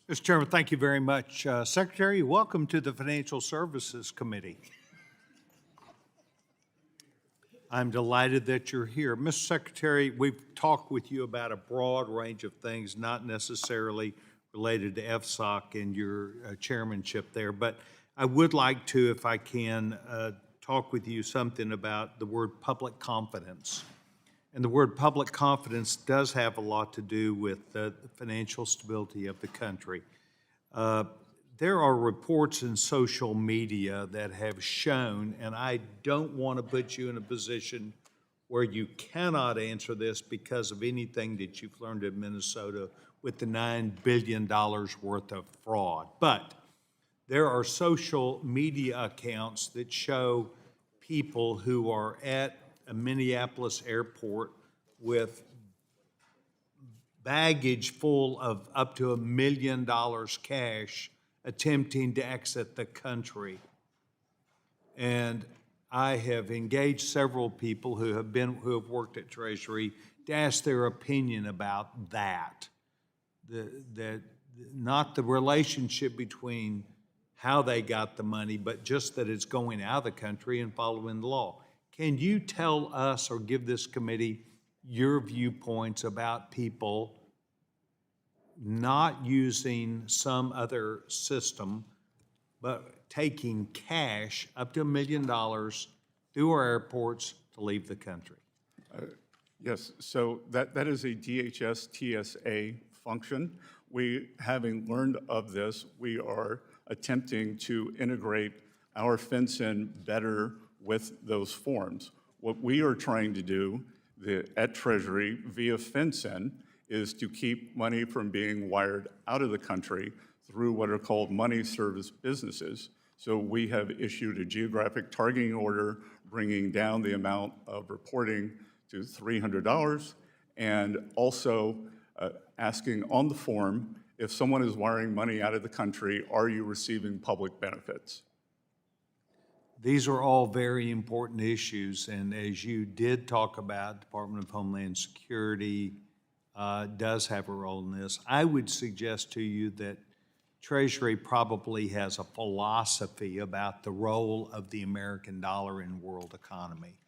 Mr. Chairman, thank you very much. Secretary, welcome to the Financial Services Committee. I'm delighted that you're here. Mr. Secretary, we've talked with you about a broad range of things, not necessarily related to FSOC and your chairmanship there, but I would like to, if I can, talk with you something about the word public confidence. And the word public confidence does have a lot to do with the financial stability of the country. There are reports in social media that have shown, and I don't want to put you in a position where you cannot answer this because of anything that you've learned in Minnesota with the $9 billion worth of fraud. But there are social media accounts that show people who are at a Minneapolis airport with baggage full of up to $1 million cash attempting to exit the country. And I have engaged several people who have worked at Treasury to ask their opinion about that. Not the relationship between how they got the money, but just that it's going out of the country and following the law. Can you tell us or give this committee your viewpoints about people not using some other system, but taking cash up to $1 million through our airports to leave the country? Yes, so that is a DHS TSA function. We, having learned of this, we are attempting to integrate our FinCEN better with those forms. What we are trying to do at Treasury via FinCEN is to keep money from being wired out of the country through what are called money service businesses. So we have issued a geographic targeting order bringing down the amount of reporting to $300 and also asking on the form, if someone is wiring money out of the country, are you receiving public benefits? These are all very important issues, and as you did talk about, Department of Homeland Security does have a role in this. I would suggest to you that Treasury probably has a philosophy about the role of the American dollar in world economy.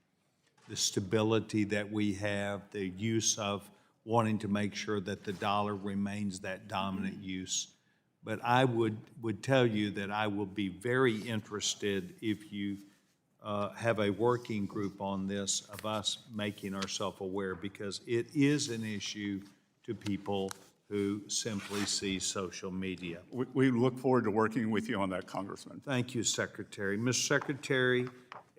The stability that we have, the use of wanting to make sure that the dollar remains that dominant use. But I would tell you that I will be very interested if you have a working group on this of us making ourselves aware, because it is an issue to people who simply see social media. We look forward to working with you on that, Congressman. Thank you, Secretary. Mr. Secretary,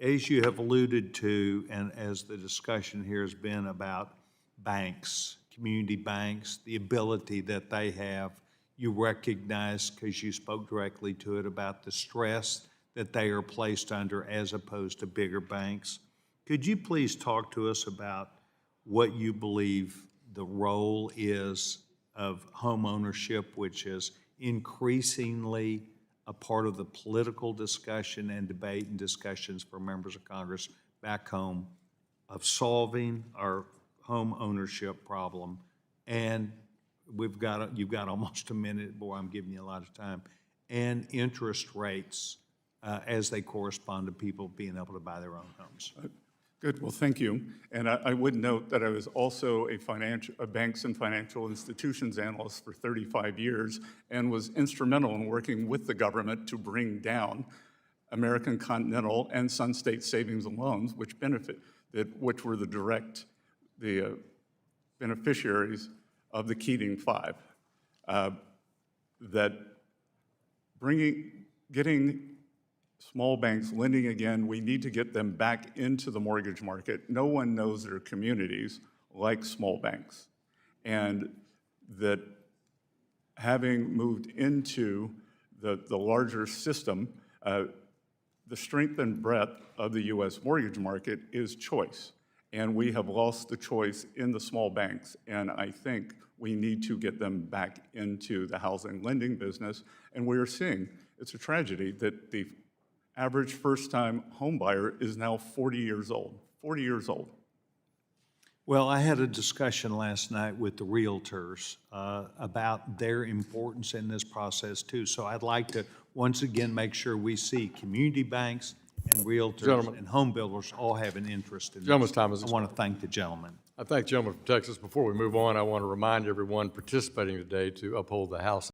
as you have alluded to, and as the discussion here has been about banks, community banks, the ability that they have, you recognize, because you spoke directly to it, about the stress that they are placed under as opposed to bigger banks. Could you please talk to us about what you believe the role is of home ownership, which is increasingly a part of the political discussion and debate and discussions for members of Congress back home, of solving our home ownership problem? And you've got almost a minute, boy, I'm giving you a lot of time, and interest rates as they correspond to people being able to buy their own homes. Good, well, thank you. And I would note that I was also a banks and financial institutions analyst for 35 years and was instrumental in working with the government to bring down American Continental and Sun State Savings and Loans, which were the beneficiaries of the Keating Five. Getting small banks lending again, we need to get them back into the mortgage market. No one knows their communities like small banks. And that having moved into the larger system, the strength and breadth of the U.S. mortgage market is choice. And we have lost the choice in the small banks. And I think we need to get them back into the housing lending business. And we are seeing, it's a tragedy that the average first-time home buyer is now 40 years old. 40 years old. Well, I had a discussion last night with the realtors about their importance in this process too. So I'd like to, once again, make sure we see community banks and realtors Gentlemen. and home builders all have an interest in this. Gentleman's time has I want to thank the gentleman. I thank the gentleman from Texas. Before we move on, I want to remind everyone participating today to uphold the House